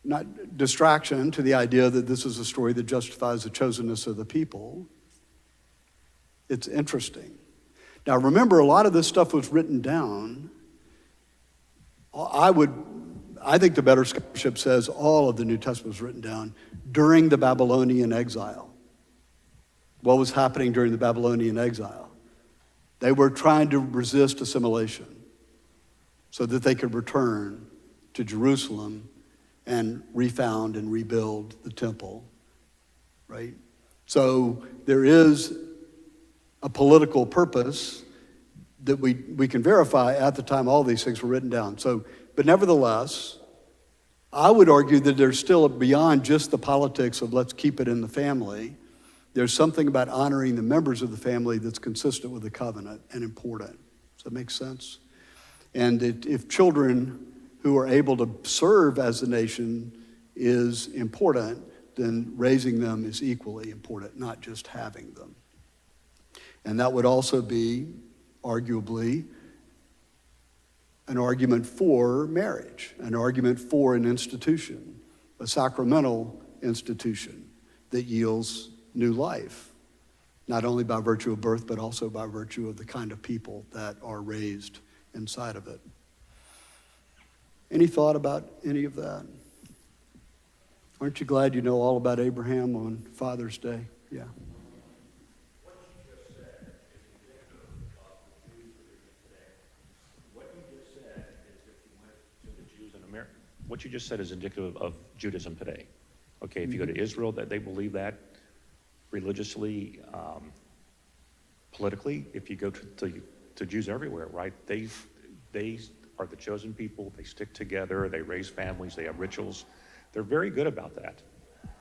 not distraction to the idea that this is a story that justifies the chosenness of the people. It's interesting. Now remember, a lot of this stuff was written down. I think the better scholarship says all of the New Testament was written down during the Babylonian exile. What was happening during the Babylonian exile? They were trying to resist assimilation so that they could return to Jerusalem and refound and rebuild the temple, right? So there is a political purpose that we can verify at the time all these things were written down. So, but nevertheless, I would argue that there's still beyond just the politics of let's keep it in the family. There's something about honoring the members of the family that's consistent with the covenant and important. Does that make sense? And if children who are able to serve as a nation is important, then raising them is equally important, not just having them. And that would also be, arguably, an argument for marriage, an argument for an institution, a sacramental institution that yields new life, not only by virtue of birth, but also by virtue of the kind of people that are raised inside of it. Any thought about any of that? Aren't you glad you know all about Abraham on Father's Day? Yeah. What you just said is indicative of Judaism today. Okay, if you go to Israel, that they believe that religiously. politically, if you go to Jews everywhere, right? They are the chosen people. They stick together. They raise families. They have rituals. They're very good about that.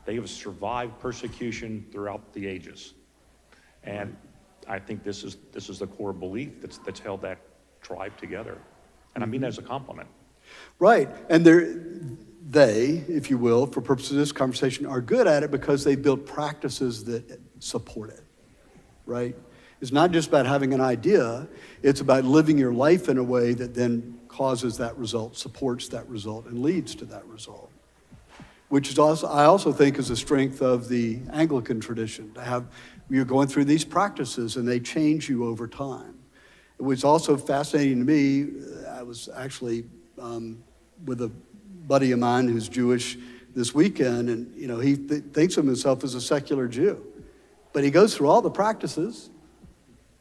They have survived persecution throughout the ages, and I think this is the core belief that's held that tribe together, and I mean that as a compliment. Right, and they, if you will, for purposes of this conversation, are good at it because they built practices that support it, right? It's not just about having an idea, it's about living your life in a way that then causes that result, supports that result, and leads to that result. Which is also, I also think, is a strength of the Anglican tradition, to have, you're going through these practices and they change you over time. It was also fascinating to me, I was actually with a buddy of mine who's Jewish this weekend, and he thinks of himself as a secular Jew. But he goes through all the practices.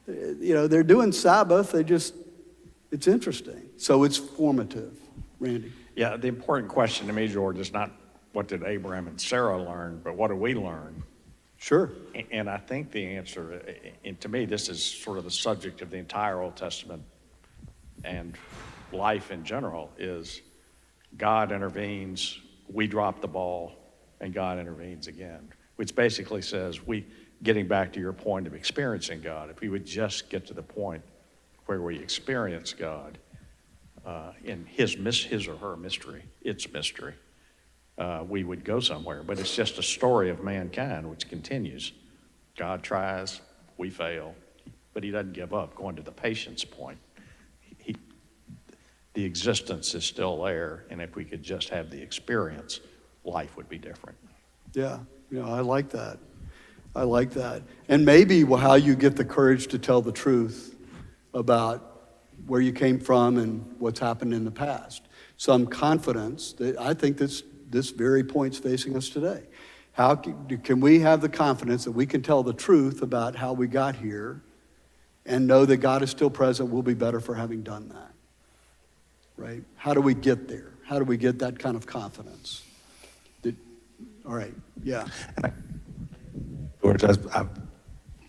They're doing Sabbath, it's interesting. So it's formative. Randy? Yeah, the important question to me, George, is not what did Abraham and Sarah learn, but what do we learn? Sure. And I think the answer, and to me, this is sort of the subject of the entire Old Testament and life in general, is God intervenes, we drop the ball, and God intervenes again, which basically says getting back to your point of experiencing God, if we would just get to the point where we experience God in his or her mystery, its mystery, we would go somewhere. But it's just a story of mankind which continues. God tries, we fail, but he doesn't give up. Going to the patience point, the existence is still there, and if we could just have the experience, life would be different. Yeah, I like that. I like that. And maybe how you get the courage to tell the truth about where you came from and what's happened in the past. Some confidence that I think this very point's facing us today. How can we have the confidence that we can tell the truth about how we got here and know that God is still present, we'll be better for having done that, right? How do we get there? How do we get that kind of confidence? All right, yeah. George, I've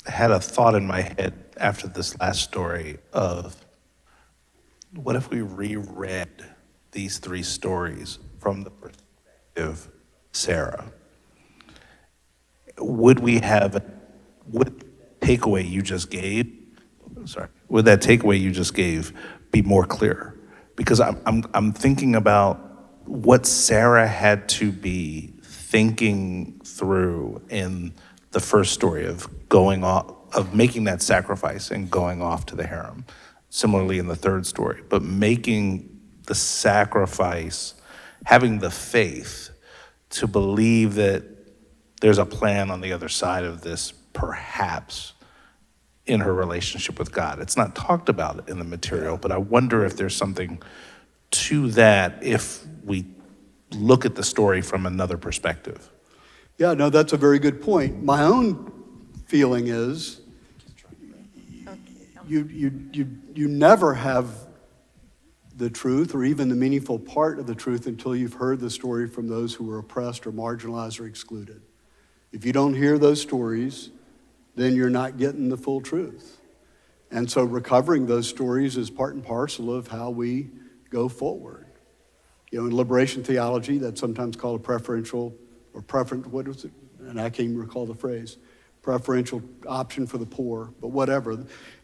had a thought in my head after this last story of what if we reread these three stories from the perspective of Sarah? Would that takeaway you just gave be more clear? Because I'm thinking about what Sarah had to be thinking through in the first story of making that sacrifice and going off to the harem. Similarly in the third story, but making the sacrifice, having the faith to believe that there's a plan on the other side of this, perhaps in her relationship with God. It's not talked about in the material, but I wonder if there's something to that if we look at the story from another perspective. Yeah, no, that's a very good point. My own feeling is you never have the truth or even the meaningful part of the truth until you've heard the story from those who were oppressed or marginalized or excluded. If you don't hear those stories, then you're not getting the full truth. And so recovering those stories is part and parcel of how we go forward. In liberation theology, that's sometimes called a preferential or what is it? And I can't even recall the phrase. Preferential option for the poor, but whatever.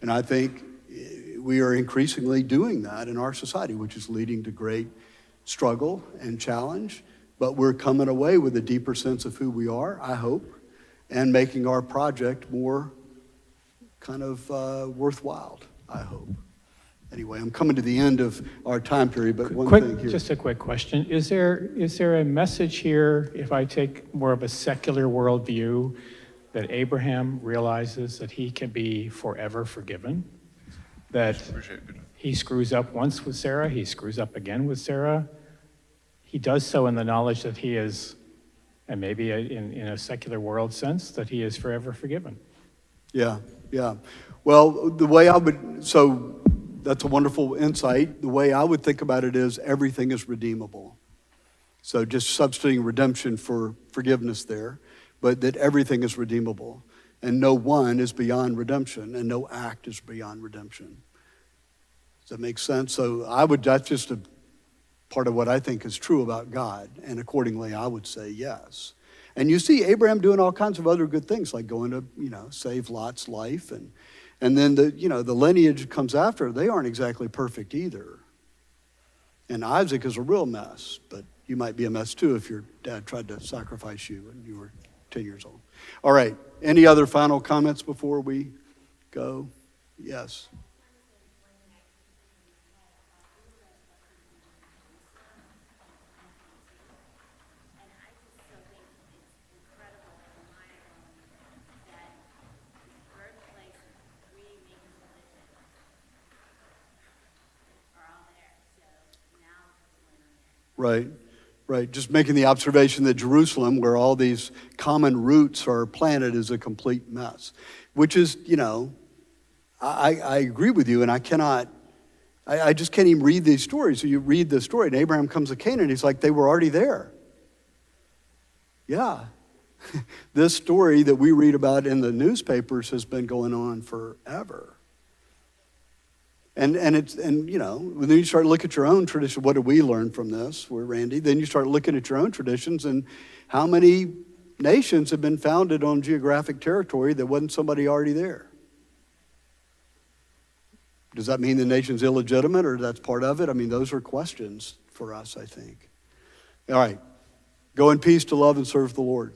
And I think we are increasingly doing that in our society, which is leading to great struggle and challenge. But we're coming away with a deeper sense of who we are, I hope, and making our project more kind of worthwhile, I hope. Anyway, I'm coming to the end of our time period, but one thing here. Just a quick question. Is there a message here, if I take more of a secular worldview, that Abraham realizes that he can be forever forgiven? That he screws up once with Sarah, he screws up again with Sarah. He does so in the knowledge that he is, and maybe in a secular world sense, that he is forever forgiven. Yeah. Well, so that's a wonderful insight. The way I would think about it is everything is redeemable. So just substituting redemption for forgiveness there, but that everything is redeemable. And no one is beyond redemption, and no act is beyond redemption. Does that make sense? So that's just a part of what I think is true about God, and accordingly I would say yes. And you see Abraham doing all kinds of other good things, like going to, save Lot's life, and then the lineage comes after. They aren't exactly perfect either. And Isaac is a real mess, but you might be a mess too if your dad tried to sacrifice you when you were 10 years old. All right, any other final comments before we go? Yes. Right. Just making the observation that Jerusalem, where all these common roots are planted, is a complete mess. Which is, I agree with you, and I just can't even read these stories. So you read the story, and Abraham comes to Canaan, he's like, they were already there. Yeah. This story that we read about in the newspapers has been going on forever. And when you start to look at your own tradition, what do we learn from this? We're Randy. Then you start looking at your own traditions and how many nations have been founded on geographic territory that wasn't somebody already there. Does that mean the nation's illegitimate, or that's part of it? I mean, those are questions for us, I think. All right. Go in peace to love and serve the Lord.